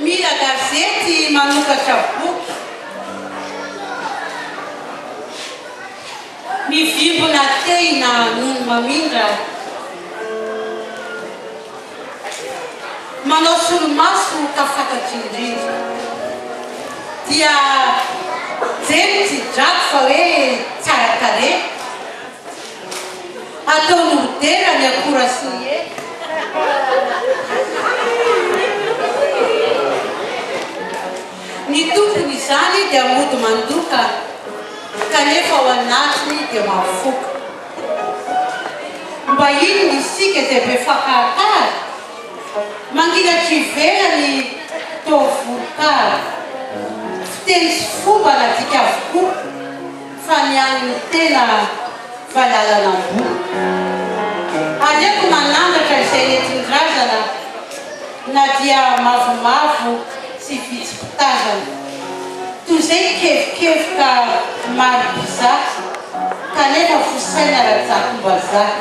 mila gazety manokatra boky mivimbona tena noho mamindra manao solomaso ka fantatry indrindra dia jeny tsy drato fa hoe tsara tare atao modera ny akora sy ny e ny tompony izany dia mody mandoka kanefa ao anatiny dia mafoka mba ino ny isika izay be fakahakary manginatra ivelany tovokary fiteny sy fomba nadika avokoa fa ny aniny tena valalana boky aleko manangatra izay nentin-drazana na dia mavomavo sy vitsipitazana toy izay kefokefoka maro bizaka kanefa fosaina raha-jakom-bazaha